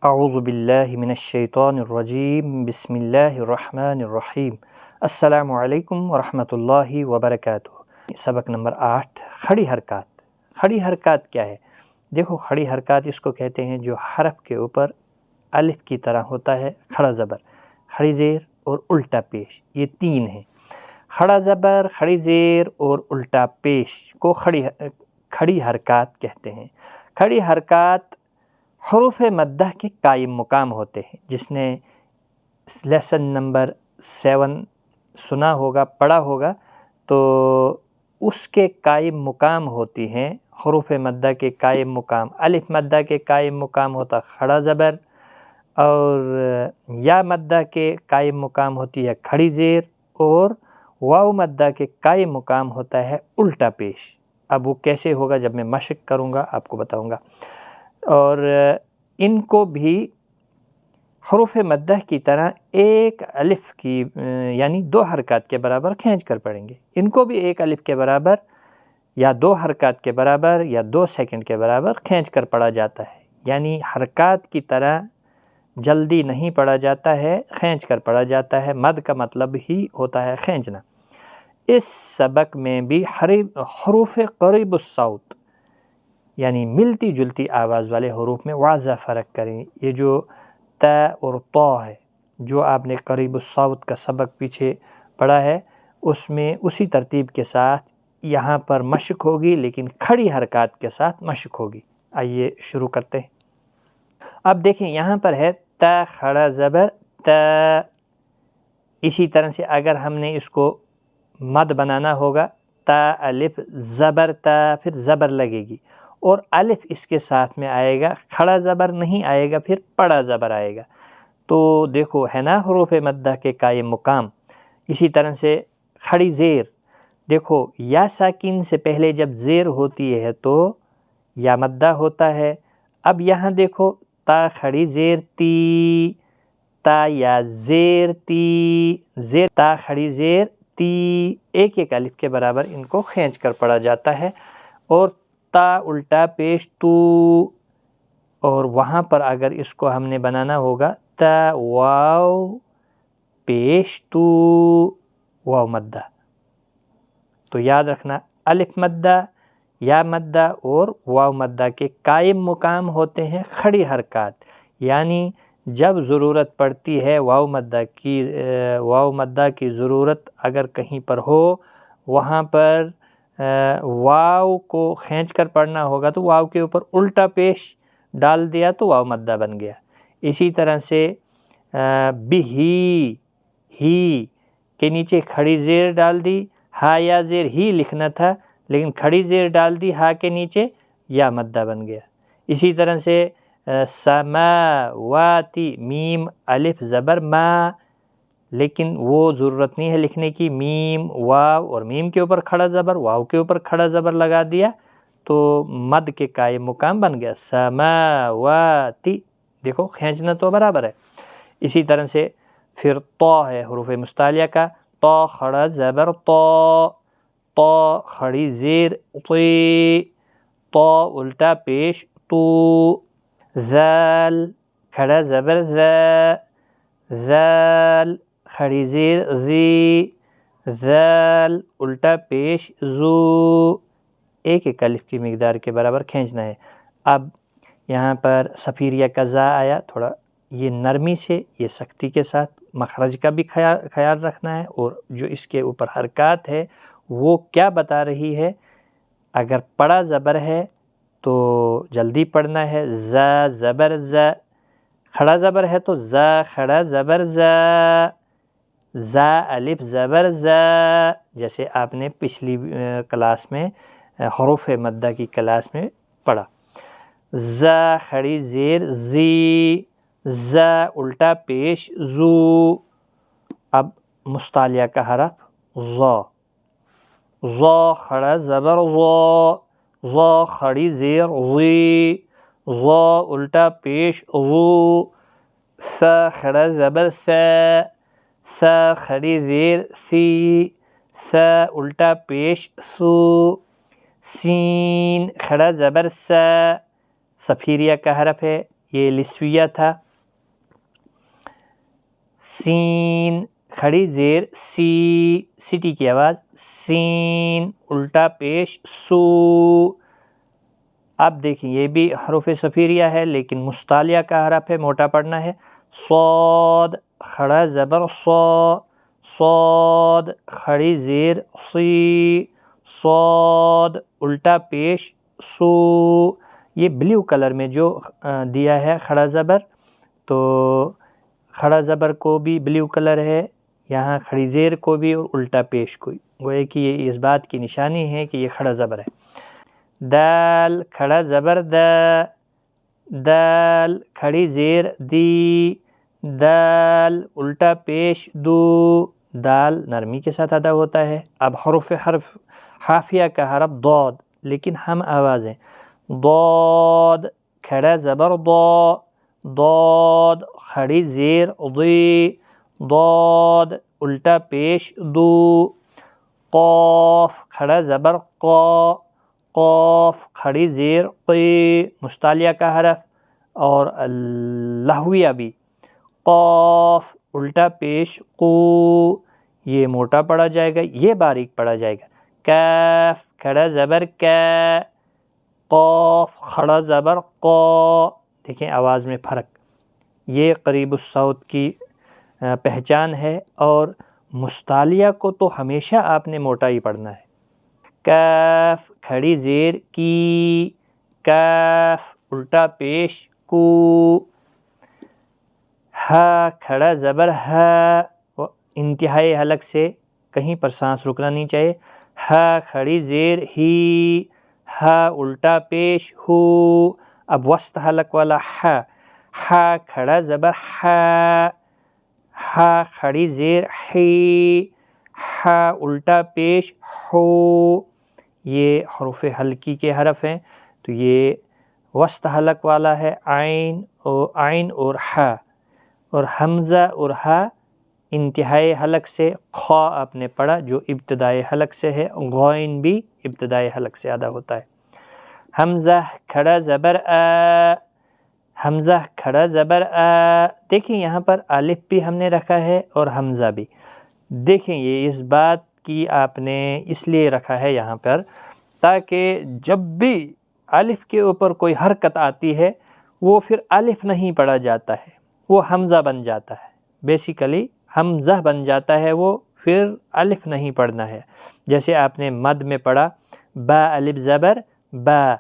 اعوذ باللہ من الشیطان الرجیم بسم اللہ الرحمن الرحیم السلام علیکم ورحمۃ اللہ وبرکاتہ۔ سبق نمبر 8، کھڑی حرکات۔ کھڑی حرکات کیا ہے؟ دیکھو، کھڑی حرکات اس کو کہتے ہیں جو حرف کے اوپر الف کی طرح ہوتا ہے کھڑا زبر، کھڑی زیر اور الٹا پیش، یہ تین ہیں۔ کھڑا زبر، کھڑی زیر اور الٹا پیش کو کھڑی حرکات کہتے ہیں۔ کھڑی حرکات حروف مدہ کے قائم مقام ہوتے ہیں۔ جس نے لیسن نمبر 7 سنا ہوگا، پڑھا ہوگا، تو اس کے قائم مقام ہوتی ہیں حروف مدہ کے قائم مقام۔ الف مدہ کے قائم مقام ہوتا کھڑا زبر، اور یا مدہ کے قائم مقام ہوتی ہے کھڑی زیر، اور واو مدہ کے قائم مقام ہوتا ہے الٹا پیش۔ اب وہ کیسے ہوگا جب میں مشق کروں گا آپ کو بتاؤں گا۔ اور ان کو بھی حروف مدہ کی طرح ایک الف کی یعنی 2 حرکات کے برابر کھینچ کر پڑھیں گے۔ ان کو بھی ایک الف کے برابر یا 2 حرکات کے برابر یا 2 سیکنڈ کے برابر کھینچ کر پڑھا جاتا ہے، یعنی حرکات کی طرح جلدی نہیں پڑھا جاتا ہے، کھینچ کر پڑھا جاتا ہے۔ مد کا مطلب ہی ہوتا ہے کھینچنا۔ اس سبق میں بھی حروف قریب الصوت یعنی ملتی جلتی آواز والے حروف میں واضح فرق کریں۔ یہ جو تا اور طا ہے، جو آپ نے قریب الصوت کا سبق پیچھے پڑھا ہے، اس میں اسی ترتیب کے ساتھ یہاں پر مشق ہوگی، لیکن کھڑی حرکات کے ساتھ مشق ہوگی۔ آئیے شروع کرتے ہیں۔ اب دیکھیں، یہاں پر ہے تا کھڑا زبر تا۔ اسی طرح سے اگر ہم نے اس کو مد بنانا ہوگا، تا الف زبر تا، پھر زبر لگے گی اور الف اس کے ساتھ میں آئے گا، کھڑا زبر نہیں آئے گا، پھر پڑا زبر آئے گا۔ تو دیکھو ہے نا حروف مدہ کے قائم مقام۔ اسی طرح سے کھڑی زیر، دیکھو یا ساکن سے پہلے جب زیر ہوتی ہے تو یا مدہ ہوتا ہے۔ اب یہاں دیکھو تا کھڑی زیر تی، تا یا زیر تی، زیر تا کھڑی زیر تی، ایک ایک الف کے برابر ان کو کھینچ کر پڑھا جاتا ہے۔ اور تا الٹا پیش تو، اور وہاں پر اگر اس کو ہم نے بنانا ہوگا تا واو پیش تو، واو مدہ۔ تو یاد رکھنا، الف مدہ، یا مدہ اور واو مدہ کے قائم مقام ہوتے ہیں کھڑی حرکات، یعنی جب ضرورت پڑتی ہے واو مدہ کی ضرورت اگر کہیں پر ہو، وہاں پر واو کو کھینچ کر پڑھنا ہوگا تو واو کے اوپر الٹا پیش ڈال دیا تو واو مدہ بن گیا۔ اسی طرح سے بھی ہی کے نیچے کھڑی زیر ڈال دی، ہا یا زیر ہی لکھنا تھا لیکن کھڑی زیر ڈال دی ہا کے نیچے، یا مدہ بن گیا۔ اسی طرح سے سماواتی، میم الف زبر ما، لیکن وہ ضرورت نہیں ہے لکھنے کی، میم واو اور میم کے اوپر کھڑا زبر، واو کے اوپر کھڑا زبر لگا دیا تو مد کے قائم مقام بن گیا سماواتی۔ دیکھو کھینچنا تو برابر ہے۔ اسی طرح سے پھر طا ہے حروف مستعلیہ کا، طا کھڑا زبر طا، طا کھڑی زیر طی، طا الٹا پیش تو، ذال کھڑا زبر ذا، ذال کھڑی زیر ذی، ذال الٹا پیش ذو، ایک ایک الف کی مقدار کے برابر کھینچنا ہے۔ اب یہاں پر صفیریہ کا زا آیا، تھوڑا یہ نرمی سے، یہ سختی کے ساتھ مخرج کا بھی خیال رکھنا ہے، اور جو اس کے اوپر حرکات ہے وہ کیا بتا رہی ہے۔ اگر پڑا زبر ہے تو جلدی پڑھنا ہے، زا زبر زا، کھڑا زبر ہے تو زا کھڑا زبر زا، زا الف زبر زا، جیسے آپ نے پچھلی کلاس میں حروف مدہ کی کلاس میں پڑھا۔ زا کھڑی زیر زی، زا الٹا پیش زو۔ اب مستعلیہ کا حرف ظا، ظا کھڑا زبر ظا، ظا کھڑی زیر ظی، ظا الٹا پیش ظو، سا کھڑا زبر سا، سا کھڑی زیر سی، سا الٹا پیش سو، سین کھڑا زبر سا، صفیریہ کا حرف ہے، یہ لسویہ تھا. سین کھڑی زیر سی، سٹی کی آواز سین، الٹا پیش سو. اب دیکھیں یہ بھی حروف صفیریہ ہے لیکن مستعلیہ کا حرف ہے، موٹا پڑھنا ہے. صاد کھڑا زبر صا، صاد کھڑی زیر سی، صاد الٹا پیش سو. یہ بلیو کلر میں جو دیا ہے کھڑا زبر، تو کھڑا زبر کو بھی بلیو کلر ہے، یہاں کھڑی زیر کو بھی اور الٹا پیش کو. گویا کہ یہ اس بات کی نشانی ہے کہ یہ کھڑا زبر ہے. دال کھڑا زبر دا، دال کھڑی زیر دی، دال الٹا پیش دو. دال نرمی کے ساتھ ادا ہوتا ہے. اب حرف حافیہ کا حرف ضاد، لیکن ہم آوازیں ضاد کھڑا زبر ضا، ضاد کھڑی زیر ضی، ضاد الٹا پیش دو. قاف کھڑا زبر قا، قاف کھڑی زیر قی، مستعلیہ کا حرف. اور لہویہ بھی قاف الٹا پیش قو، یہ موٹا پڑھا جائے گا، یہ باریک پڑھا جائے گا. کاف کھڑا زبر کا، قاف کھڑا زبر قا. دیکھیں آواز میں فرق، یہ قریب الصوت کی پہچان ہے، اور مستعلیہ کو تو ہمیشہ آپ نے موٹا ہی پڑھنا ہے. کاف کھڑی زیر کی، کاف الٹا پیش کو. ہا کھڑا زبر ہا، انتہائی حلق سے کہیں پر سانس رکنا نہیں چاہیے. ہا کھڑی زیر ہی، ہا الٹا پیش ہو. اب وسط حلق والا ہا، ہا کھڑا زبر ہا، ہا کھڑی زیر ہی، ہا الٹا پیش ہو. یہ حروف حلقی کے حرف ہیں. تو یہ وسط حلق والا ہے عین اور ہا، اور حمزہ اور ہا انتہائی حلق سے. خا آپ نے پڑھا جو ابتدائی حلق سے ہے، غائن بھی ابتدائی حلق سے ادا ہوتا ہے. حمزہ کھڑا زبر آ، حمزہ کھڑا زبر آ. دیکھیں یہاں پر الف بھی ہم نے رکھا ہے اور حمزہ بھی. دیکھیں یہ اس بات کی آپ نے اس لیے رکھا ہے یہاں پر تاکہ جب بھی الف کے اوپر کوئی حرکت آتی ہے وہ پھر الف نہیں پڑھا جاتا ہے، وہ حمزہ بن جاتا ہے. بیسیکلی حمزہ بن جاتا ہے، وہ پھر الف نہیں پڑھنا ہے. جیسے آپ نے مد میں پڑھا با الف زبر با،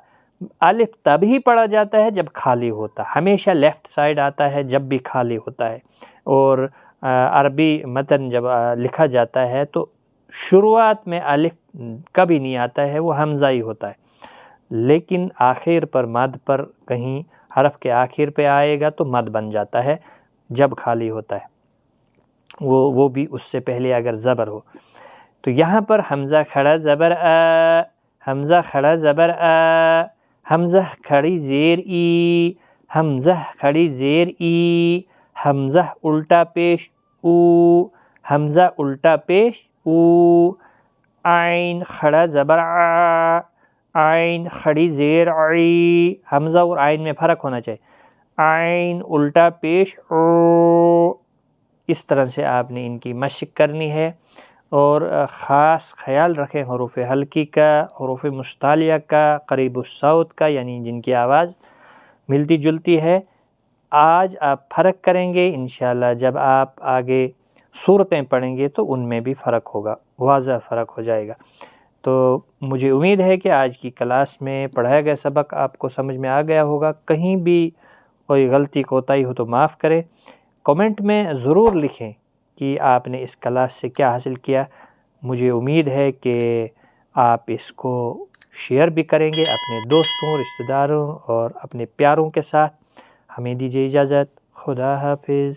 الف تب ہی پڑھا جاتا ہے جب خالی ہوتا، ہمیشہ لیفٹ سائڈ آتا ہے جب بھی خالی ہوتا ہے. اور عربی متن جب لکھا جاتا ہے تو شروعات میں الف کبھی نہیں آتا ہے، وہ حمزہ ہی ہوتا ہے. لیکن آخر پر مد پر کہیں حرف کے آخر پہ آئے گا تو مد بن جاتا ہے جب خالی ہوتا ہے، وہ بھی اس سے پہلے اگر زبر ہو. تو یہاں پر حمزہ کھڑا زبر آ، حمزہ کھڑا زبر آ، حمزہ کھڑی زیر ای، حمزہ کھڑی زیر ای، حمزہ الٹا پیش او، حمزہ الٹا پیش او. عین کھڑا زبر آ، عین کھڑی زیر عی، حمزہ اور عین میں فرق ہونا چاہیے. عین الٹا پیش او. اس طرح سے آپ نے ان کی مشق کرنی ہے. اور خاص خیال رکھیں حروف حلقی کا، حروف مستعلیہ کا، قریب الصوت کا، یعنی جن کی آواز ملتی جلتی ہے. آج آپ فرق کریں گے انشاءاللہ، جب آپ آگے صورتیں پڑھیں گے تو ان میں بھی فرق ہوگا، واضح فرق ہو جائے گا. تو مجھے امید ہے کہ آج کی کلاس میں پڑھایا گیا سبق آپ کو سمجھ میں آ گیا ہوگا. کہیں بھی کوئی غلطی کوتاہی ہو تو معاف کریں. کمنٹ میں ضرور لکھیں کہ آپ نے اس کلاس سے کیا حاصل کیا. مجھے امید ہے کہ آپ اس کو شیئر بھی کریں گے اپنے دوستوں، رشتہ داروں اور اپنے پیاروں کے ساتھ. ہمیں دیجیے اجازت. خدا حافظ.